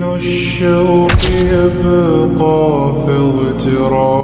طين الشوق يبقى في اغتراب.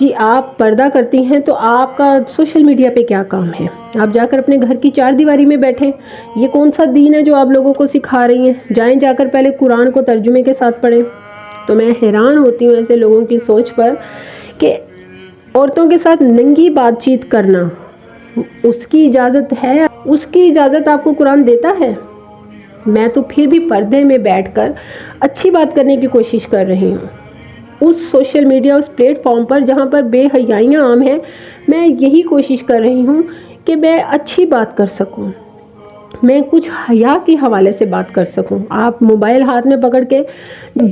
جی آپ پردہ کرتی ہیں تو آپ کا سوشل میڈیا پہ کیا کام ہے؟ آپ جا کر اپنے گھر کی چار دیواری میں بیٹھیں. یہ کون سا دین ہے جو آپ لوگوں کو سکھا رہی ہیں؟ جائیں جا کر پہلے قرآن کو ترجمے کے ساتھ پڑھیں. تو میں حیران ہوتی ہوں ایسے لوگوں کی سوچ پر کہ عورتوں کے ساتھ ننگی بات چیت کرنا اس کی اجازت ہے؟ اس کی اجازت آپ کو قرآن دیتا ہے؟ میں تو پھر بھی پردے میں بیٹھ کر اچھی بات کرنے کی کوشش کر رہی ہوں. اس سوشل میڈیا اس پلیٹ فارم پر جہاں پر بے حیائیاں عام ہیں، میں یہی کوشش کر رہی ہوں کہ میں اچھی بات کر سکوں، میں کچھ حیا کے حوالے سے بات کر سکوں. آپ موبائل ہاتھ میں پکڑ کے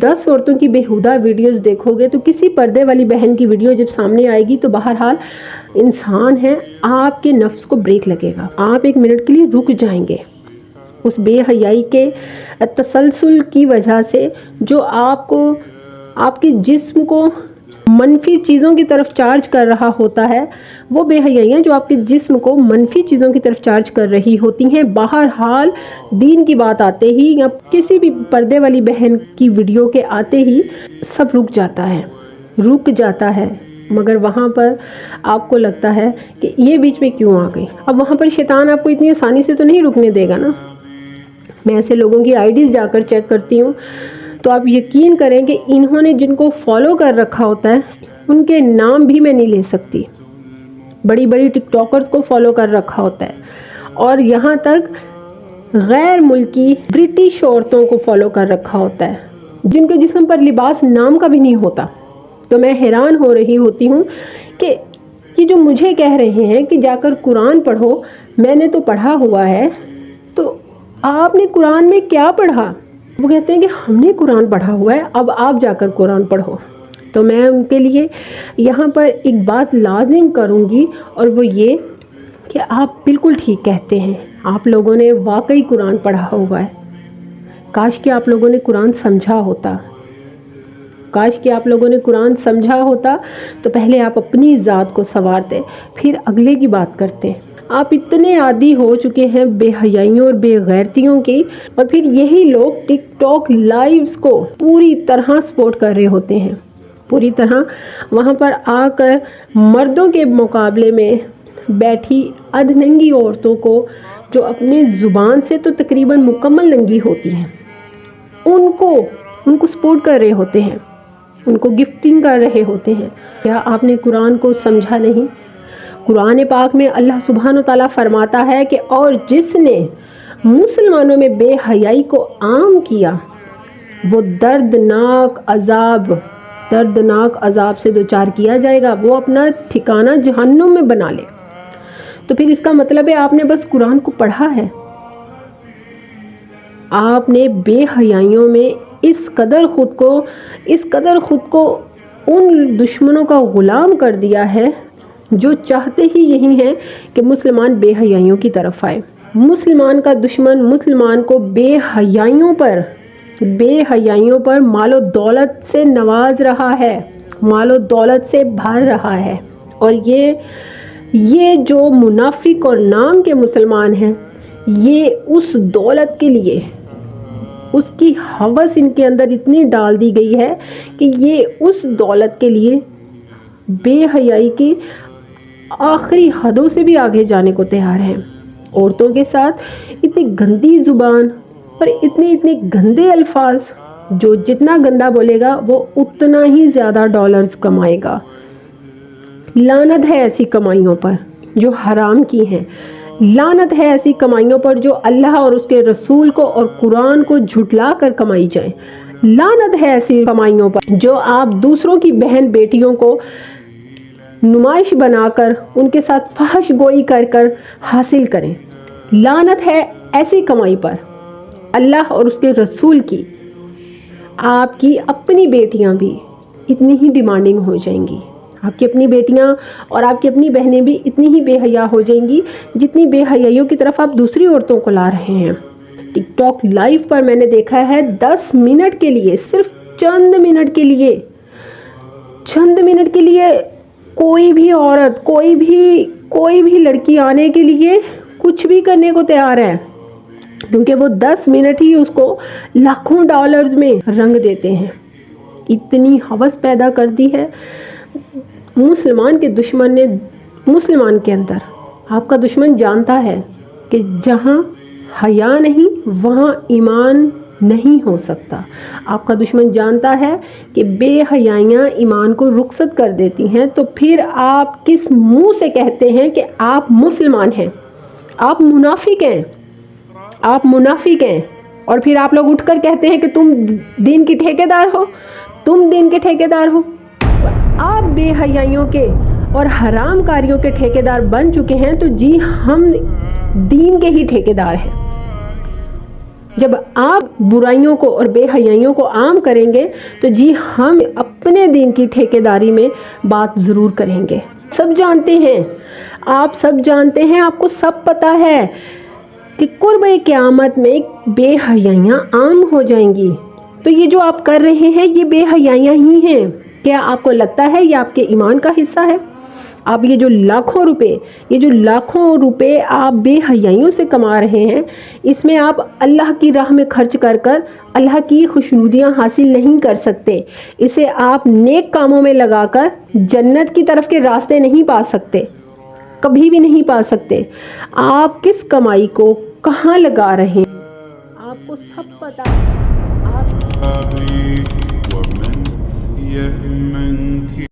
10 عورتوں کی بیہودہ ویڈیوز دیکھو گے تو کسی پردے والی بہن کی ویڈیو جب سامنے آئے گی تو بہرحال انسان ہے، آپ کے نفس کو بریک لگے گا، آپ ایک منٹ کے لیے رک جائیں گے. اس بے حیائی کے تسلسل کی وجہ سے جو آپ کے جسم کو منفی چیزوں کی طرف چارج کر رہا ہوتا ہے، وہ بے حیائیاں جو آپ کے جسم کو منفی چیزوں کی طرف چارج کر رہی ہوتی ہیں، بہرحال دین کی بات آتے ہی یا کسی بھی پردے والی بہن کی ویڈیو کے آتے ہی سب رک جاتا ہے. مگر وہاں پر آپ کو لگتا ہے کہ یہ بیچ میں کیوں آ گئی؟ اب وہاں پر شیطان آپ کو اتنی آسانی سے تو نہیں رکنے دے گا نا. میں ایسے لوگوں کی آئی ڈیز جا کر چیک کرتی ہوں تو آپ یقین کریں کہ انہوں نے جن کو فالو کر رکھا ہوتا ہے ان کے نام بھی میں نہیں لے سکتی. بڑی بڑی ٹک ٹاکرز کو فالو کر رکھا ہوتا ہے اور یہاں تک غیر ملکی برٹش عورتوں کو فالو کر رکھا ہوتا ہے جن کے جسم پر لباس نام کا بھی نہیں ہوتا. تو میں حیران ہو رہی ہوتی ہوں کہ یہ جو مجھے کہہ رہے ہیں کہ جا کر قرآن پڑھو، میں نے تو پڑھا ہوا ہے، تو آپ نے قرآن میں کیا پڑھا؟ وہ کہتے ہیں کہ ہم نے قرآن پڑھا ہوا ہے، اب آپ جا کر قرآن پڑھو. تو میں ان کے لیے یہاں پر ایک بات لازم کروں گی اور وہ یہ کہ آپ بالکل ٹھیک کہتے ہیں، آپ لوگوں نے واقعی قرآن پڑھا ہوا ہے. کاش کہ آپ لوگوں نے قرآن سمجھا ہوتا. کاش کہ آپ لوگوں نے قرآن سمجھا ہوتا تو پہلے آپ اپنی ذات کو سنوارتے، پھر اگلے کی بات کرتے. آپ اتنے عادی ہو چکے ہیں بے حیائیوں اور بے غیرتیوں کی، اور پھر یہی لوگ ٹک ٹاک لائیوز کو پوری طرح سپورٹ کر رہے ہوتے ہیں، پوری طرح وہاں پر آ کر مردوں کے مقابلے میں بیٹھی ادھننگی عورتوں کو جو اپنی زبان سے تو تقریباً مکمل ننگی ہوتی ہیں، ان کو سپورٹ کر رہے ہوتے ہیں، ان کو گفٹنگ کر رہے ہوتے ہیں. کیا آپ نے قرآن کو سمجھا نہیں؟ قرآن پاک میں اللہ سبحانہ تعالیٰ فرماتا ہے کہ اور جس نے مسلمانوں میں بے حیائی کو عام کیا وہ دردناک عذاب سے دوچار کیا جائے گا، وہ اپنا ٹھکانہ جہنم میں بنا لے. تو پھر اس کا مطلب ہے آپ نے بس قرآن کو پڑھا ہے؟ آپ نے بے حیائیوں میں اس قدر خود کو ان دشمنوں کا غلام کر دیا ہے جو چاہتے ہی یہی ہیں کہ مسلمان بے حیائیوں کی طرف آئے. مسلمان کا دشمن مسلمان کو بے حیائیوں پر مال و دولت سے نواز رہا ہے، مال و دولت سے بھر رہا ہے. اور یہ جو منافق اور نام کے مسلمان ہیں، یہ اس دولت کے لیے اس کی ہوس ان کے اندر اتنی ڈال دی گئی ہے کہ یہ اس دولت کے لیے بے حیائی کی آخری حدوں سے بھی آگے جانے کو تیار ہیں. عورتوں کے ساتھ اتنی گندی زبان اور اتنے گندے الفاظ، جو جتنا گندا بولے گا وہ اتنا ہی زیادہ ڈالرز کمائے گا. لعنت ہے ایسی کمائیوں پر جو حرام کی ہیں، لعنت ہے ایسی کمائیوں پر جو اللہ اور اس کے رسول کو اور قرآن کو جھٹلا کر کمائی جائیں. لعنت ہے ایسی کمائیوں پر جو آپ دوسروں کی بہن بیٹیوں کو نمائش بنا کر ان کے ساتھ فحش گوئی کر حاصل کریں. لعنت ہے ایسی کمائی پر. اللہ اور اس کے رسول کی آپ کی اپنی بیٹیاں بھی اتنی ہی ڈیمانڈنگ ہو جائیں گی، آپ کی اپنی بیٹیاں اور آپ کی اپنی بہنیں بھی اتنی ہی بے حیا ہو جائیں گی جتنی بے حیائیوں کی طرف آپ دوسری عورتوں کو لا رہے ہیں. ٹک ٹاک لائیو پر میں نے دیکھا ہے 10 منٹ کے لیے، صرف چند منٹ کے لیے کوئی بھی عورت، کوئی بھی لڑکی آنے کے لیے کچھ بھی کرنے کو تیار ہے، کیونکہ وہ 10 منٹ ہی اس کو لاکھوں ڈالرز میں رنگ دیتے ہیں. اتنی ہوس پیدا کر دی ہے. مسلمان کے دشمن نے مسلمان کے اندر، آپ کا دشمن جانتا ہے کہ جہاں حیا نہیں وہاں ایمان نہیں ہو سکتا. آپ کا دشمن جانتا ہے کہ بے حیائیاں ایمان کو رخصت کر دیتی ہیں، تو پھر آپ کس منہ سے کہتے ہیں کہ آپ مسلمان ہیں؟ آپ منافق ہیں، آپ منافق ہیں. اور پھر آپ لوگ اٹھ کر کہتے ہیں کہ تم دین کی ٹھیکیدار ہو، تم دین کے ٹھیکیدار ہو. آپ بے حیائیوں کے اور حرام کاریوں کے ٹھیکیدار بن چکے ہیں، تو جی ہم دین کے ہی ٹھیکیدار ہیں. جب آپ برائیوں کو اور بے حیائیوں کو عام کریں گے تو جی ہم اپنے دین کی ٹھیکیداری میں بات ضرور کریں گے. سب جانتے ہیں، آپ سب جانتے ہیں، آپ کو سب پتہ ہے کہ قرب قیامت میں بے حیائیاں عام ہو جائیں گی. تو یہ جو آپ کر رہے ہیں یہ بے حیائیاں ہی ہیں. کیا آپ کو لگتا ہے یہ آپ کے ایمان کا حصہ ہے؟ آپ یہ جو لاکھوں روپے آپ بے حیائیوں سے کما رہے ہیں، اس میں آپ اللہ کی راہ میں خرچ کر کر اللہ کی خوشنودیاں حاصل نہیں کر سکتے. اسے آپ نیک کاموں میں لگا کر جنت کی طرف کے راستے نہیں پا سکتے، کبھی بھی نہیں پا سکتے. آپ کس کمائی کو کہاں لگا رہے ہیں آپ کو سب پتہ ہے. أبي ومن يأمنك